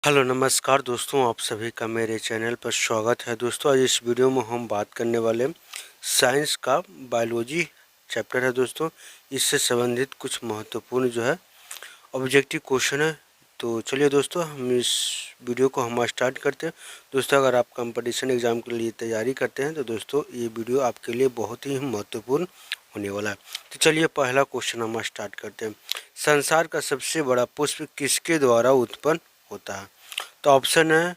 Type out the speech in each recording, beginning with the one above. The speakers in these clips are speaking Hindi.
हेलो नमस्कार दोस्तों, आप सभी का मेरे चैनल पर स्वागत है। दोस्तों आज इस वीडियो में हम बात करने वाले साइंस का बायोलॉजी चैप्टर है। दोस्तों इससे संबंधित कुछ महत्वपूर्ण ऑब्जेक्टिव क्वेश्चन है। तो चलिए दोस्तों हम इस वीडियो को हम स्टार्ट करते हैं। दोस्तों अगर आप कंपटीशन एग्ज़ाम के लिए तैयारी करते हैं तो दोस्तों ये वीडियो आपके लिए बहुत ही महत्वपूर्ण होने वाला है। तो चलिए पहला क्वेश्चन हम स्टार्ट करते हैं। संसार का सबसे बड़ा पुष्प किसके द्वारा उत्पन्न होता है? तो ऑप्शन है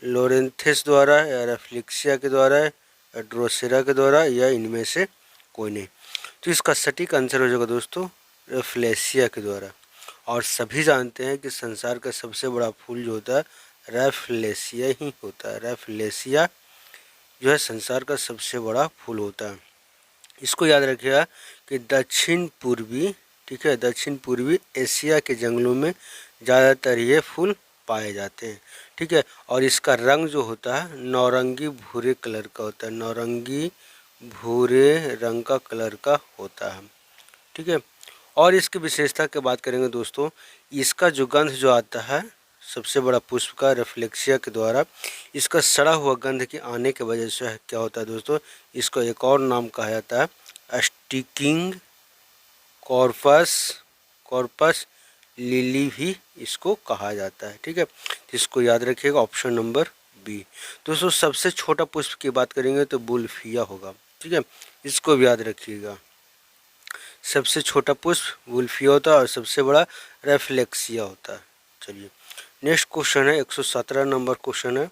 लोरेंथिस द्वारा या रेफ्लेक्सिया के द्वारा या ड्रोसेरा के द्वारा या इनमें से कोई नहीं। तो इसका सटीक आंसर हो जाएगा दोस्तों रेफ्लेक्सिया के द्वारा। और सभी जानते हैं कि संसार का सबसे बड़ा फूल जो होता है रेफ्लेक्सिया ही होता है। रेफ्लेक्सिया जो है संसार का सबसे बड़ा फूल होता है। इसको याद रखिएगा कि दक्षिण पूर्वी एशिया के जंगलों में ज़्यादातर ये फूल पाए जाते हैं। ठीक है, और इसका रंग जो होता है नौरंगी भूरे कलर का होता है। नौरंगी भूरे रंग का कलर का होता है। ठीक है, और इसकी विशेषता की बात करेंगे दोस्तों, इसका जो गंध जो आता है सबसे बड़ा पुष्प का रेफ्लेक्सिया के द्वारा, इसका सड़ा हुआ गंध के आने की वजह से क्या होता है दोस्तों, इसको एक और नाम कहा जाता है स्टिकिंग कॉर्पस लिली भी इसको कहा जाता है। ठीक है, इसको याद रखिएगा ऑप्शन नंबर बी। दोस्तों सबसे छोटा पुष्प की बात करेंगे तो बुल्फिया होगा। ठीक है, इसको भी याद रखिएगा। सबसे छोटा पुष्प बुल्फिया होता है और सबसे बड़ा रेफ्लेक्सिया होता है। चलिए नेक्स्ट क्वेश्चन है 117 नंबर क्वेश्चन है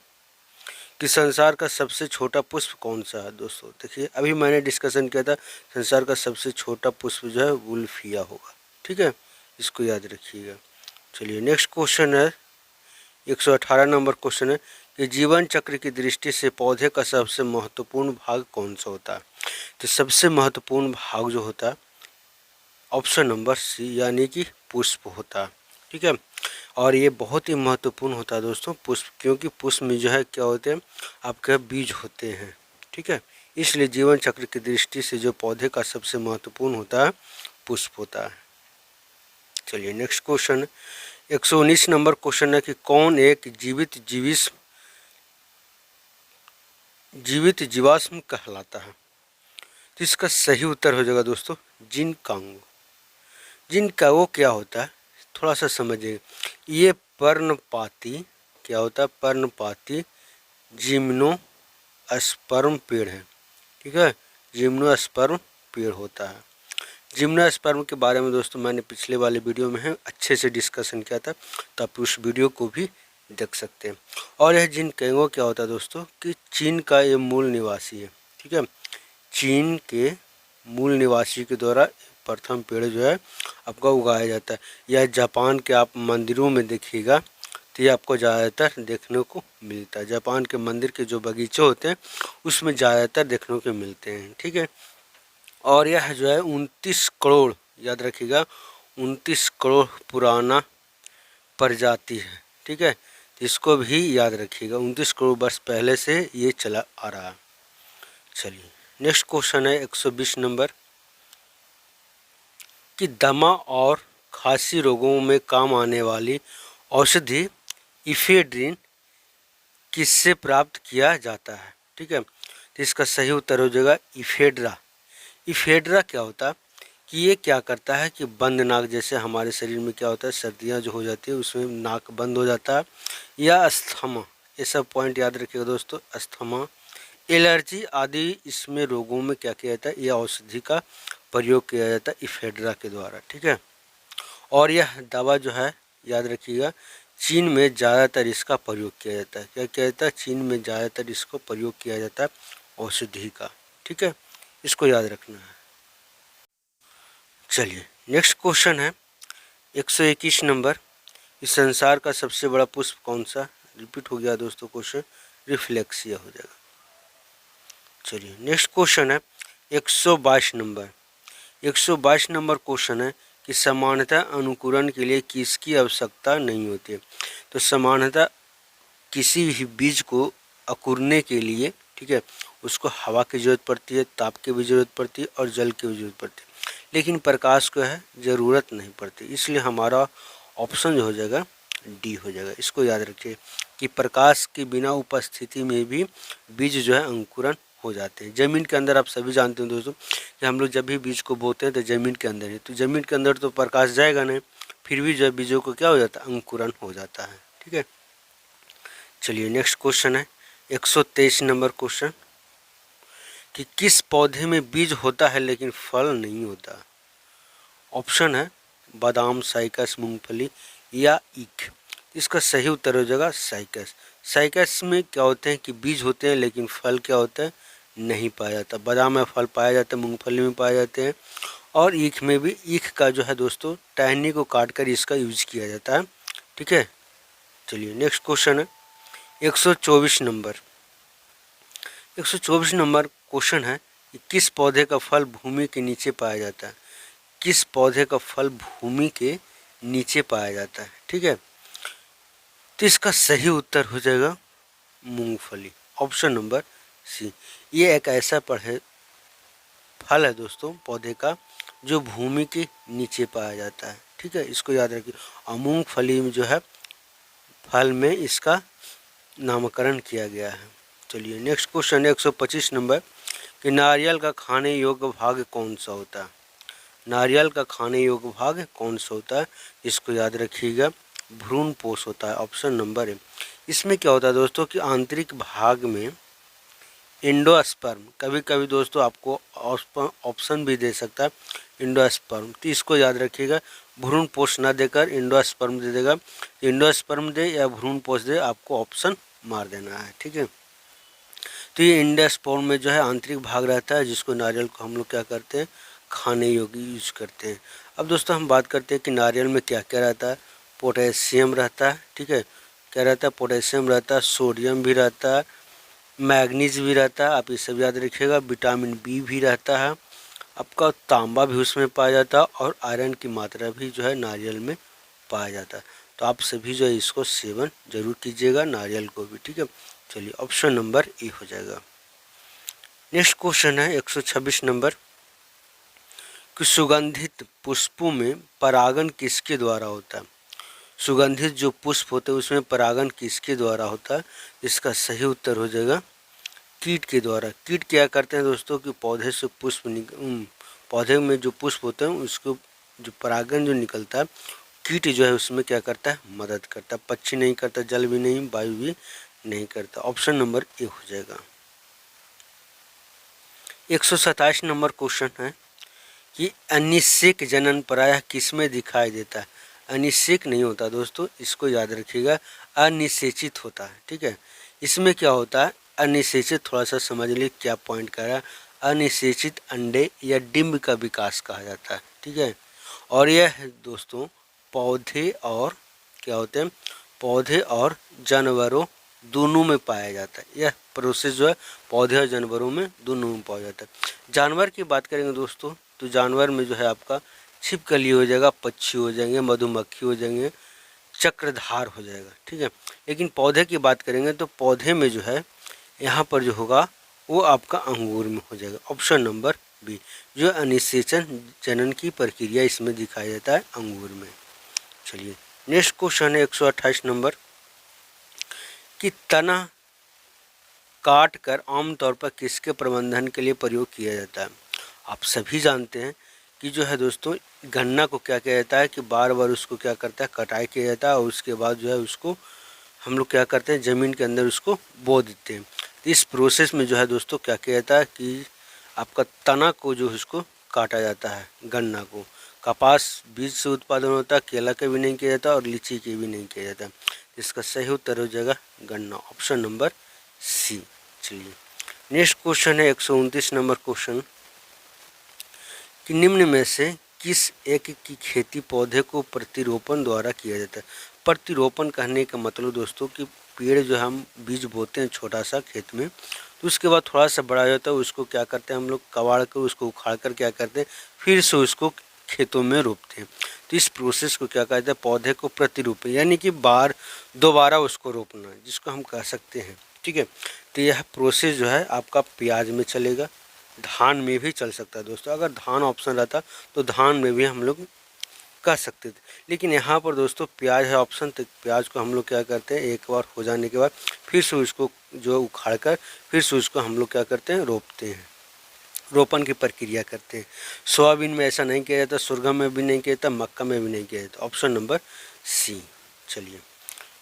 कि संसार का सबसे छोटा पुष्प कौन सा है? दोस्तों देखिए अभी मैंने डिस्कशन किया था संसार का सबसे छोटा पुष्प जो है बुल्फिया होगा। ठीक है, इसको याद रखिएगा। चलिए नेक्स्ट क्वेश्चन है 118 नंबर क्वेश्चन है कि जीवन चक्र की दृष्टि से पौधे का सबसे महत्वपूर्ण भाग कौन सा होता है? तो सबसे महत्वपूर्ण भाग जो होता है ऑप्शन नंबर सी यानी कि पुष्प होता है। ठीक है, और ये बहुत ही महत्वपूर्ण होता है दोस्तों पुष्प, क्योंकि पुष्प में जो है क्या होते हैं आपके बीज होते हैं। ठीक है, इसलिए जीवन चक्र की दृष्टि से जो पौधे का सबसे महत्वपूर्ण होता है पुष्प होता है। चलिए नेक्स्ट क्वेश्चन 119 नंबर क्वेश्चन है कि कौन एक जीवित जीवाश्म कहलाता है? तो इसका सही उत्तर हो जाएगा दोस्तों जिनकांगो। जिनकांगो क्या होता है थोड़ा सा समझिए। ये पर्णपाती क्या होता है? पर्णपाती जिम्नोस्पर्म पेड़ है। ठीक है, जिम्नोस्पर्म पेड़ होता है। जिम्नोस्पर्म के बारे में दोस्तों मैंने पिछले वाले वीडियो में है अच्छे से डिस्कशन किया था, तो आप उस वीडियो को भी देख सकते हैं। और यह जिनकांगो क्या होता है दोस्तों कि चीन का ये मूल निवासी है। ठीक है, चीन के मूल निवासी के द्वारा प्रथम पेड़ जो है आपका उगाया जाता है। यह जापान के आप मंदिरों में देखिएगा तो ये आपको ज़्यादातर देखने को मिलता है। जापान के मंदिर के जो बगीचे होते हैं उसमें ज़्यादातर देखने को मिलते हैं। ठीक है, और यह जो है 29 करोड़ याद रखिएगा 29 करोड़ पुराना प्रजाति है। ठीक है, इसको भी याद रखिएगा 29 करोड़ वर्ष पहले से ये चला आ रहा है। चलिए नेक्स्ट क्वेश्चन है 120 नंबर कि दमा और खांसी रोगों में काम आने वाली औषधि इफेड्रिन किससे प्राप्त किया जाता है? ठीक है, तो इसका सही उत्तर हो जाएगा इफेड्रा। इफेड्रा क्या होता है कि ये क्या करता है कि बंद नाक, जैसे हमारे शरीर में क्या होता है सर्दियाँ जो हो जाती है उसमें नाक बंद हो जाता है, या अस्थमा, ये सब पॉइंट याद रखिएगा दोस्तों। अस्थमा, एलर्जी आदि इसमें रोगों में क्या किया जाता है, यह औषधि का प्रयोग किया जाता है इफेड्रा के द्वारा। ठीक है, और यह दवा जो है याद रखिएगा चीन में ज़्यादातर इसका प्रयोग किया जाता है। क्या किया जाता है? चीन में ज़्यादातर इसको प्रयोग किया जाता है औषधि का। ठीक है, इसको याद रखना है। चलिए नेक्स्ट क्वेश्चन है 121 नंबर, इस संसार का सबसे बड़ा पुष्प कौन सा? रिपीट हो गया दोस्तों क्वेश्चन, रिफ्लेक्सिया हो जाएगा। चलिए नेक्स्ट क्वेश्चन है 122 नंबर। 122 नंबर क्वेश्चन है कि समानता अनुकूलन के लिए किसकी आवश्यकता नहीं होती है? तो समानता किसी भी बीज को अकुरने के लिए, ठीक है, उसको हवा की ज़रूरत पड़ती है, ताप की भी ज़रूरत पड़ती है और जल की भी ज़रूरत पड़ती है, लेकिन प्रकाश को है ज़रूरत नहीं पड़ती। इसलिए हमारा ऑप्शन जो हो जाएगा डी हो जाएगा। इसको याद रखिए कि प्रकाश के बिना उपस्थिति में भी बीज जो है अंकुरन हो जाते हैं। ज़मीन के अंदर आप सभी जानते हैं दोस्तों कि हम लोग जब भी बीज को बोते हैं तो ज़मीन के अंदर ही, तो ज़मीन के अंदर तो प्रकाश जाएगा नहीं, फिर भी जो है बीजों को क्या हो जाता है, अंकुरन हो जाता है। ठीक है, चलिए नेक्स्ट क्वेश्चन है 123 नंबर क्वेश्चन कि किस पौधे में बीज होता है लेकिन फल नहीं होता। ऑप्शन है बादाम, साइकस, मूंगफली या ईख। इसका सही उत्तर हो जाएगा साइकस। साइकस में क्या होते हैं कि बीज होते हैं लेकिन फल क्या होता है, नहीं पाया जाता। बादाम में फल पाया जाता है, मूंगफली में पाए जाते हैं, और ईख में भी। ईख का जो है दोस्तों टहनी को काट कर इसका यूज किया जाता है। ठीक है, चलिए नेक्स्ट क्वेश्चन है 124 नंबर। 124 नंबर क्वेश्चन है कि किस पौधे का फल भूमि के नीचे पाया जाता है। किस पौधे का फल भूमि के नीचे पाया जाता है। ठीक है, तो इसका सही उत्तर हो जाएगा मूंगफली, ऑप्शन नंबर सी। ये एक ऐसा फल है दोस्तों पौधे का जो भूमि के नीचे पाया जाता है। ठीक है, इसको याद रखिए। और मूंगफली में जो है फल में इसका नामकरण किया गया है। चलिए नेक्स्ट क्वेश्चन 125 नंबर कि नारियल का खाने योग्य भाग कौन सा होता है। नारियल का खाने योग्य भाग कौन सा होता है, इसको याद रखिएगा, भ्रूण पोष होता है, ऑप्शन नंबर है। इसमें क्या होता है दोस्तों कि आंतरिक भाग में एंडोस्पर्म, कभी कभी दोस्तों आपको ऑप्शन भी दे सकता है एंडोस्पर्म, तो इसको याद रखिएगा। भ्रूण पोष ना देकर एंडोस्पर्म दे देगा। एंडोस्पर्म दे या भ्रूण पोष दे, आपको ऑप्शन मार देना है। ठीक है, तो ये एंडोस्पर्म में जो है आंतरिक भाग रहता है जिसको नारियल को हम लोग क्या करते हैं, खाने योग्य यूज करते हैं। अब दोस्तों हम बात करते हैं कि नारियल में क्या क्या रहता है। पोटेशियम रहता है। ठीक है, क्या रहता है, पोटेशियम रहता है, सोडियम भी रहता है, मैग्नीज भी रहता है, आप ये सब याद रखिएगा। विटामिन बी भी रहता है, आपका तांबा भी उसमें पाया जाता है, और आयरन की मात्रा भी जो है नारियल में पाया जाता है। तो आप सभी जो है इसको सेवन जरूर कीजिएगा, नारियल को भी। ठीक है, चलिए ऑप्शन नंबर ए हो जाएगा। नेक्स्ट क्वेश्चन है 126 नंबर कि सुगंधित पुष्पों में परागण किसके द्वारा होता है। सुगंधित जो पुष्प होते हैं उसमें परागण किसके द्वारा होता है, इसका सही उत्तर हो जाएगा कीट के द्वारा। कीट क्या करते हैं दोस्तों कि पौधे से पौधे में जो पुष्प होते हैं उसको जो परागण जो निकलता है, कीट जो है उसमें क्या करता है, मदद करता है। पक्षी नहीं करता, जल भी नहीं, वायु भी नहीं करता। ऑप्शन नंबर ए हो जाएगा। 127 नंबर क्वेश्चन है कि अनिषेक जनन प्रायः किसमें दिखाई देता है। अनिषेक नहीं होता दोस्तों, इसको याद रखिएगा, अनिषेचित होता है। ठीक है, इसमें क्या होता है, अनिषेचित थोड़ा सा समझ लीजिए क्या पॉइंट कर रहा है। अनिषेचित अंडे या डिंब का विकास कहा जाता है। ठीक है, और यह दोस्तों पौधे और क्या होते हैं, पौधे और जानवरों दोनों में पाया जाता है। यह प्रोसेस जो है पौधे और जानवरों में दोनों में पाया जाता है। जानवर की बात करेंगे दोस्तों तो जानवर में जो है आपका छिपकली हो जाएगा, पक्षी हो जाएंगे, मधुमक्खी हो जाएंगे, चक्रधार हो जाएगा। ठीक है, लेकिन पौधे की बात करेंगे तो पौधे में जो है यहाँ पर जो होगा वो आपका अंगूर में हो जाएगा, ऑप्शन नंबर बी। जो अनिषेचन जनन की प्रक्रिया इसमें दिखाया जाता है अंगूर में। चलिए नेक्स्ट क्वेश्चन है 128 नंबर कि तना काट कर आमतौर पर किसके प्रबंधन के लिए प्रयोग किया जाता है। आप सभी जानते हैं कि जो है दोस्तों गन्ना को क्या किया जाता है कि बार बार उसको क्या करता है, कटाई किया जाता है, और उसके बाद जो है उसको हम लोग क्या करते हैं, ज़मीन के अंदर उसको बो देते हैं। तो इस प्रोसेस में जो है दोस्तों क्या किया जाता है कि आपका तना को जो है उसको काटा जाता है। गन्ना को कपास बीज से उत्पादन होता है, केला का भी नहीं किया जाता और लीची के भी नहीं किया जाता। इसका सही उत्तर हो जाएगा गन्ना, ऑप्शन नंबर सी। चलिए नेक्स्ट क्वेश्चन है 129 नंबर क्वेश्चन कि निम्न में से किस एक की खेती पौधे को प्रतिरोपण द्वारा किया जाता है। प्रतिरोपण कहने का मतलब दोस्तों कि पेड़ जो हम बीज बोते हैं छोटा सा खेत में, तो उसके बाद थोड़ा सा बड़ा जाता है, उसको क्या करते हैं हम लोग कबाड़ कर उसको उखाड़ कर क्या करते हैं फिर से उसको खेतों में रोपते हैं। तो इस प्रोसेस को क्या कहते हैं, पौधे को प्रतिरोपण, यानी कि दोबारा उसको रोपना, जिसको हम कह सकते हैं। ठीक है, तो यह प्रोसेस जो है आपका प्याज में चलेगा, धान में भी चल सकता है दोस्तों। अगर धान ऑप्शन रहता तो धान में भी हम लोग कह सकते थे। लेकिन यहाँ पर दोस्तों प्याज है ऑप्शन, तो प्याज को हम लोग क्या करते हैं, एक बार हो जाने के बाद फिर से उसको जो उखाड़ कर फिर से उसको हम लोग क्या करते हैं, रोपते हैं, रोपण की प्रक्रिया करते हैं। सोयाबीन में ऐसा नहीं किया जाता, सुरगम में भी नहीं किया जाता, मक्का में भी नहीं किया जाता। Option number C. चलिए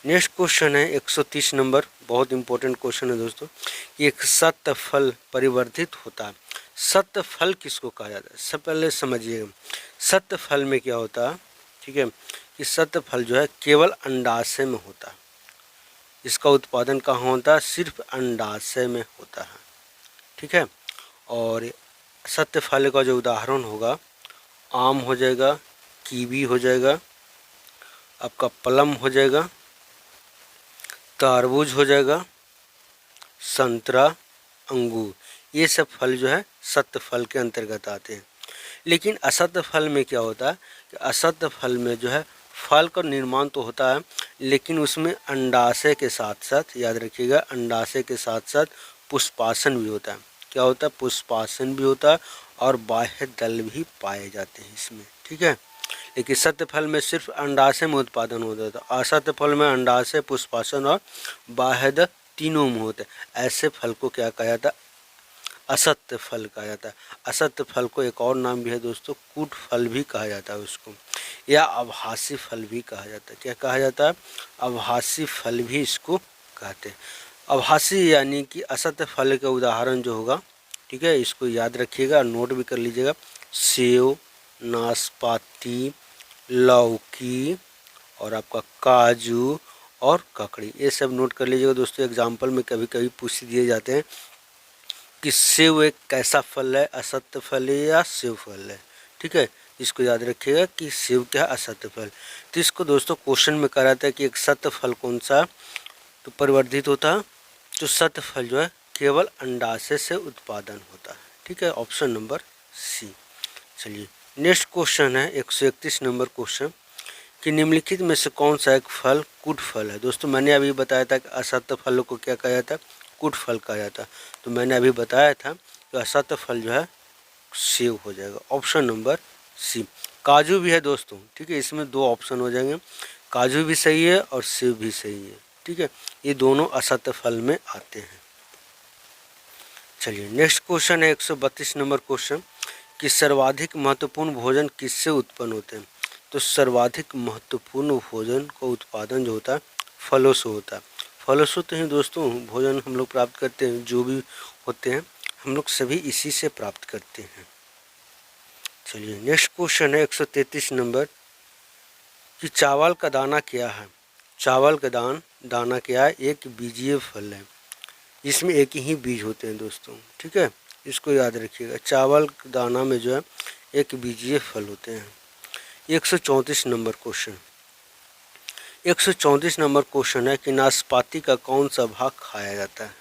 नेक्स्ट क्वेश्चन है 130 नंबर, बहुत इंपॉर्टेंट क्वेश्चन है दोस्तों। एक सत्य फल परिवर्धित होता है। सत्य फल किसको कहा जाता है, सब पहले समझिएगा। सत्य फल में क्या होता है, ठीक है, कि सत्य फल जो है केवल अंडाशय में होता है। इसका उत्पादन कहाँ होता है, सिर्फ अंडाशय में होता है, ठीक है। और सत्य फल का जो उदाहरण होगा, आम हो जाएगा, कीवी हो जाएगा, आपका प्लम हो जाएगा, तरबूज हो जाएगा, संतरा, अंगूर, ये सब फल जो है सत्य फल के अंतर्गत आते हैं। लेकिन असत्य फल में क्या होता है कि असत्य फल में जो है फल का निर्माण तो होता है, लेकिन उसमें अंडाशय के साथ साथ, याद रखिएगा, अंडाशय के साथ साथ पुष्पासन भी होता है। क्या होता है, पुष्पासन भी होता है और बाह्य दल भी पाए जाते हैं इसमें, ठीक है। लेकिन सत्य फल में सिर्फ अंडाशय में उत्पादन होता था, असत्य फल में अंडाशय, पुष्पासन और बाह्य दल तीनों में होते हैं। ऐसे फल को क्या कहा जाता है, असत्य फल कहा जाता है। असत्य फल को एक और नाम भी है दोस्तों, कूट फल भी कहा जाता है उसको, या आभासी फल भी कहा जाता है। क्या कहा जाता है, आभासी फल भी इसको कहते हैं। आभासी यानी कि असत्य फल का उदाहरण जो होगा, ठीक है, इसको याद रखिएगा, नोट भी कर लीजिएगा। सेव, नाशपाती, लौकी और आपका काजू और ककड़ी, ये सब नोट कर लीजिएगा दोस्तों। एग्जाम्पल में कभी कभी पूछ दिए जाते हैं कि सेव एक कैसा फल है, असत्य फल है या सेव फल है, ठीक है। इसको याद रखिएगा कि सेव क्या है, असत्य फल। तो इसको दोस्तों क्वेश्चन में कहा जाता है कि एक सत्य फल कौन सा तो परिवर्धित होता है, तो सत्य फल जो है केवल अंडाशय से उत्पादन होता है, ठीक है। Option number C. चलिए नेक्स्ट क्वेश्चन है 131 नंबर क्वेश्चन, कि निम्नलिखित में से कौन सा एक फल कूट फल है। दोस्तों मैंने अभी बताया था कि असत्य फल को क्या कहा जाता है, कूट फल कहा जाता है। तो मैंने अभी बताया था कि असत्य फल जो है सेव हो जाएगा। Option number C. काजू भी है दोस्तों, ठीक है, इसमें दो ऑप्शन हो जाएंगे, काजू भी सही है और सेव भी सही है, ठीक है, ये दोनों असत्य फल में आते हैं। चलिए नेक्स्ट क्वेश्चन है 132 नंबर क्वेश्चन, कि सर्वाधिक महत्वपूर्ण भोजन किससे उत्पन्न होते हैं। तो सर्वाधिक महत्वपूर्ण भोजन का उत्पादन जो होता है फलों से होता है। फलों से तो ही दोस्तों भोजन हम लोग प्राप्त करते हैं, जो भी होते हैं हम लोग सभी इसी से प्राप्त करते हैं। चलिए नेक्स्ट क्वेश्चन है 133 नंबर, कि चावल का दाना क्या है। चावल का दाना क्या है, एक बीजीय फल है, इसमें एक ही बीज होते हैं दोस्तों, ठीक है, इसको याद रखिएगा। चावल दाना में जो है एक बीजीय फल होते हैं। 134 नंबर क्वेश्चन, 134 नंबर क्वेश्चन है कि नाशपाती का कौन सा भाग खाया जाता है।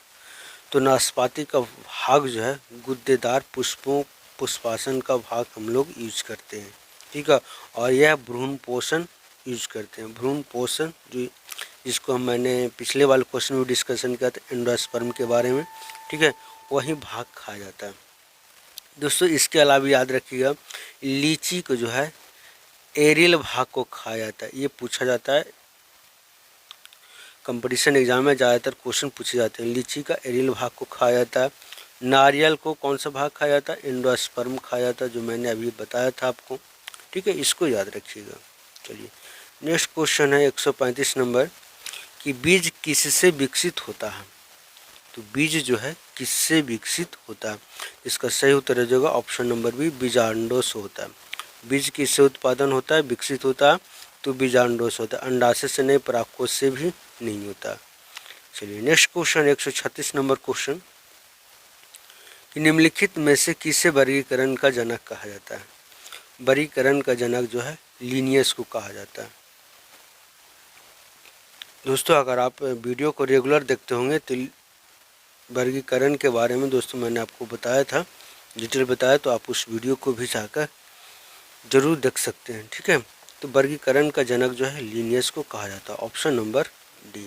तो नाशपाती का भाग जो है गुद्देदार पुष्पासन का भाग हम लोग यूज करते हैं, ठीक है, और यह भ्रूण पोषण यूज करते हैं। भ्रूण पोषण जो जिसको मैंने पिछले वाले क्वेश्चन में डिस्कशन किया था एंडोस्पर्म के बारे में, ठीक है, वही भाग खाया जाता है दोस्तों। इसके अलावा याद रखिएगा लीची को जो है एरियल भाग को खाया जाता है, ये पूछा जाता है कंपटीशन एग्जाम में, ज़्यादातर क्वेश्चन पूछे जाते हैं। लीची का एरियल भाग को खाया जाता है। नारियल को कौन सा भाग खाया जाता है, एंडोस्पर्म खाया जाता है, जो मैंने अभी बताया था आपको, ठीक है, इसको याद रखिएगा। चलिए नेक्स्ट क्वेश्चन है 135 नंबर, कि बीज किससे विकसित होता है। तो बीज जो है किससे विकसित होता है, इसका सही उत्तर हो जाएगा ऑप्शन नंबर बी, बीजांडों से होता है। बीज किससे उत्पादन होता है, विकसित होता है, तो बीजांडों से होता है, अंडाशय से नहीं, परागकोश से भी नहीं होता। चलिए नेक्स्ट क्वेश्चन 136 नंबर क्वेश्चन, कि निम्नलिखित में से किसे वर्गीकरण का जनक कहा जाता है। वर्गीकरण का जनक जो है लिनियस को कहा जाता है। दोस्तों अगर आप वीडियो को रेगुलर देखते होंगे तो वर्गीकरण के बारे में दोस्तों मैंने आपको बताया था, डिटेल बताया, तो आप उस वीडियो को भी जाकर जरूर देख सकते हैं, ठीक है। तो वर्गीकरण का जनक जो है लिनियस को कहा जाता है, ऑप्शन नंबर डी।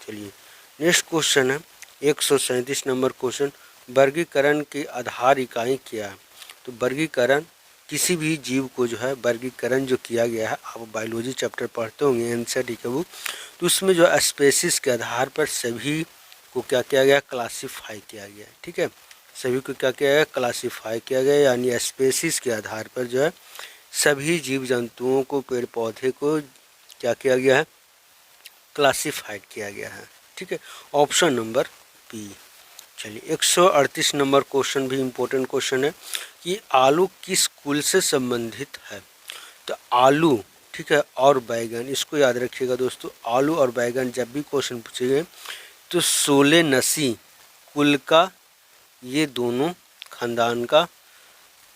चलिए नेक्स्ट क्वेश्चन है 137 नंबर क्वेश्चन, वर्गीकरण की आधार इकाई क्या है। तो वर्गीकरण किसी भी जीव को जो है वर्गीकरण जो किया गया है, आप बायोलॉजी चैप्टर पढ़ते होंगे एनसीईआरटी के बुक, तो उसमें जो स्पेसीज के आधार पर सभी को क्या किया गया, क्लासीफाई किया गया। ठीक है, सभी को क्या किया गया, क्लासीफाई किया गया, यानी स्पेसीज के आधार पर जो है सभी जीव जंतुओं को, पेड़ पौधे को क्या किया गया है, क्लासीफाइड किया गया है। ठीक है, ऑप्शन नंबर बी। चलिए 138 नंबर क्वेश्चन भी इम्पोर्टेंट क्वेश्चन है कि आलू किस कुल से संबंधित है। तो आलू, ठीक है, और बैगन, इसको याद रखिएगा दोस्तों, आलू और बैगन जब भी क्वेश्चन पूछे गए तो सोलेनसी कुल का ये दोनों खानदान का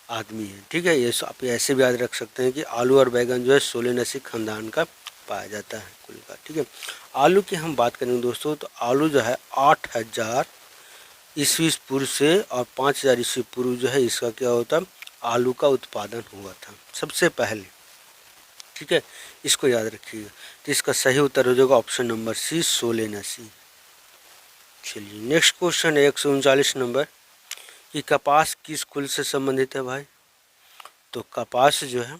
आदमी है। ठीक है, ये आप ऐसे भी याद रख सकते हैं कि आलू और बैगन जो है सोलेनसी खानदान का पाया जाता है कुल का। ठीक है, आलू की हम बात करेंगे दोस्तों, तो आलू जो है 8000 ईस्वी पूर्व से और 5000 ईस्वी पूर्व जो है इसका क्या होता, आलू का उत्पादन हुआ था सबसे पहले। ठीक है, इसको याद रखिएगा। तो इसका सही उत्तर हो जाएगा ऑप्शन नंबर सी, सोलेनसी। चलिए नेक्स्ट क्वेश्चन है 139 नंबर कि कपास किस कुल से संबंधित है भाई। तो कपास जो है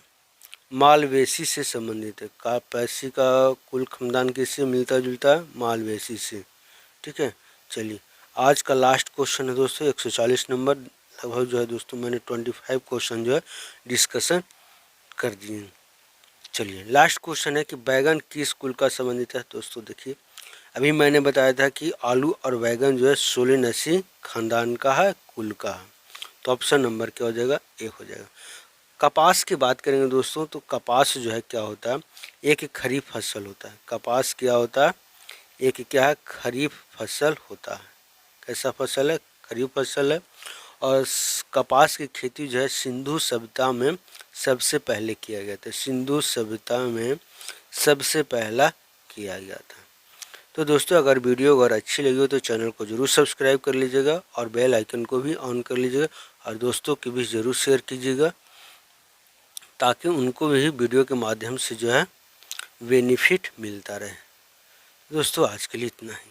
मालवेसी से संबंधित है। कपासी का कुल खानदान किससे मिलता जुलता है, मालवेसी से। ठीक है, चलिए आज का लास्ट क्वेश्चन है दोस्तों 140 नंबर। लगभग जो है दोस्तों मैंने 25 क्वेश्चन जो है डिस्कशन कर दिए। चलिए लास्ट क्वेश्चन है कि बैगन किस कुल का संबंधित है। दोस्तों देखिए, अभी मैंने बताया था कि आलू और बैगन जो है सोलेनसी खानदान का है, कुल का है। तो ऑप्शन नंबर क्या हो जाएगा, ए हो जाएगा। कपास की बात करेंगे दोस्तों, तो कपास जो है क्या होता है, एक खरीफ फसल होता है। कपास क्या होता है, एक क्या है, खरीफ फसल होता है। कैसा फसल है, खरीफ फसल है। और कपास की खेती जो है सिंधु सभ्यता में सबसे पहले किया गया था। सिंधु सभ्यता में सबसे पहला किया गया था। तो दोस्तों अगर वीडियो अगर अच्छी लगी हो तो चैनल को ज़रूर सब्सक्राइब कर लीजिएगा और बेल आइकन को भी ऑन कर लीजिएगा और दोस्तों की भी ज़रूर शेयर कीजिएगा ताकि उनको भी वीडियो के माध्यम से जो है बेनिफिट मिलता रहे। दोस्तों आज के लिए इतना ही।